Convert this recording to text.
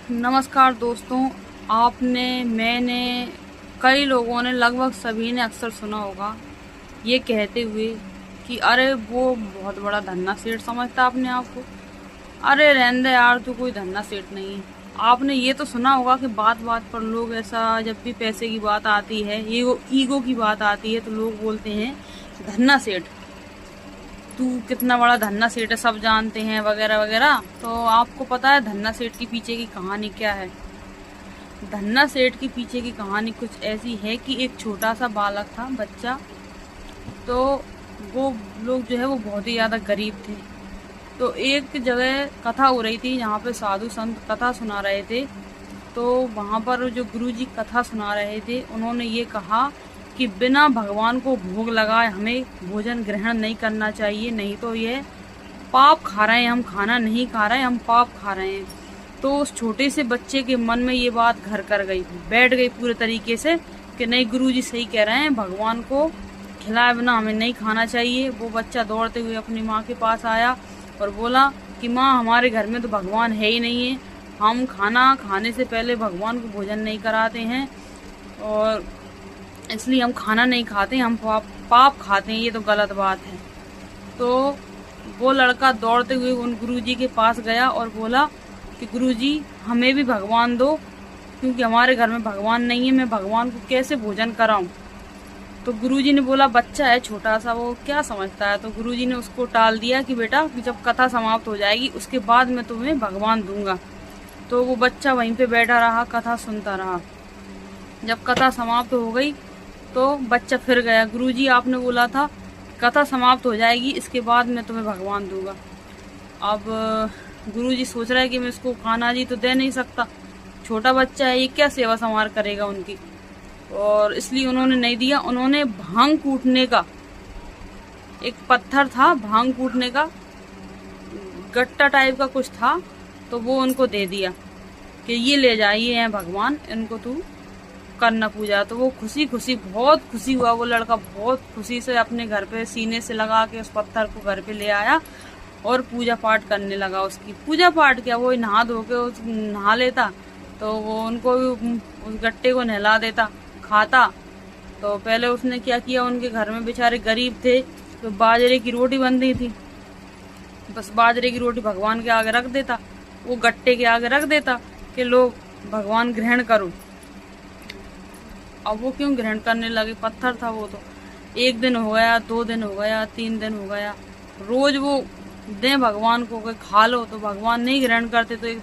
नमस्कार दोस्तों। मैंने कई लोगों ने, लगभग सभी ने अक्सर सुना होगा ये कहते हुए कि अरे वो बहुत बड़ा धन्ना सेठ समझता है अपने आप को। अरे रहने दे यार, तू कोई धन्ना सेठ नहीं है। आपने ये तो सुना होगा कि बात बात पर लोग ऐसा, जब भी पैसे की बात आती है, ईगो की बात आती है, तो लोग बोलते हैं धन्ना सेठ, तू कितना बड़ा धन्ना सेठ है, सब जानते हैं वगैरह वगैरह। तो आपको पता है धन्ना सेठ के पीछे की कहानी क्या है? धन्ना सेठ के पीछे की कहानी कुछ ऐसी है कि एक छोटा सा बालक था, बच्चा। तो वो लोग जो है वो बहुत ही ज़्यादा गरीब थे। तो एक जगह कथा हो रही थी जहाँ पे साधु संत कथा सुना रहे थे। तो वहाँ पर जो गुरुजी कथा सुना रहे थे, उन्होंने ये कहा कि बिना भगवान को भोग लगाए हमें भोजन ग्रहण नहीं करना चाहिए, नहीं तो ये पाप खा रहे हैं, हम खाना नहीं खा रहे हैं, हम पाप खा रहे हैं। तो उस छोटे से बच्चे के मन में ये बात घर कर गई, बैठ गई पूरे तरीके से कि नहीं, गुरुजी सही कह रहे हैं, भगवान को खिलाए बिना हमें नहीं खाना चाहिए। वो बच्चा दौड़ते हुए अपनी माँ के पास आया और बोला कि माँ, हमारे घर में तो भगवान है ही नहीं है, हम खाना खाने से पहले भगवान को भोजन नहीं कराते हैं और इसलिए हम खाना नहीं खाते, हम पाप खाते हैं, ये तो गलत बात है। तो वो लड़का दौड़ते हुए उन गुरुजी के पास गया और बोला कि गुरुजी, हमें भी भगवान दो, क्योंकि हमारे घर में भगवान नहीं है, मैं भगवान को कैसे भोजन कराऊं। तो गुरुजी ने बोला, बच्चा है छोटा सा, वो क्या समझता है। तो गुरुजी ने उसको टाल दिया कि बेटा, कि जब कथा समाप्त हो जाएगी उसके बाद मैं तुम्हें भगवान दूंगा। तो वो बच्चा वहीं पे बैठा रहा, कथा सुनता रहा। जब कथा समाप्त हो गई तो बच्चा फिर गया, गुरुजी आपने बोला था कथा समाप्त हो जाएगी, इसके बाद मैं तुम्हें भगवान दूंगा। अब गुरुजी सोच रहा है कि मैं इसको खाना जी तो दे नहीं सकता, छोटा बच्चा है, ये क्या सेवा संवार करेगा उनकी, और इसलिए उन्होंने नहीं दिया। उन्होंने भांग कूटने का, एक पत्थर था भांग कूटने का, गट्टा टाइप का कुछ था, तो वो उनको दे दिया कि ये ले जाइए, हैं भगवान, इनको तू करना पूजा। तो वो खुशी खुशी, बहुत खुशी हुआ, वो लड़का बहुत खुशी से अपने घर पे सीने से लगा के उस पत्थर को घर पे ले आया और पूजा पाठ करने लगा। उसकी पूजा पाठ क्या, वो नहा धो के नहा लेता, तो वो उनको भी उस गट्टे को नहला देता, खाता। तो पहले उसने क्या किया, उनके घर में बेचारे गरीब थे, तो बाजरे की रोटी बन रही थी, बस बाजरे की रोटी भगवान के आगे रख देता, वो गट्टे के आगे रख देता कि लो भगवान ग्रहण करो। अब वो क्यों ग्रहण करने लगे, पत्थर था वो तो। 1 दिन हो गया, 2 दिन हो गया, 3 दिन हो गया, रोज वो दे भगवान को, खा लो, तो भगवान नहीं ग्रहण करते। तो एक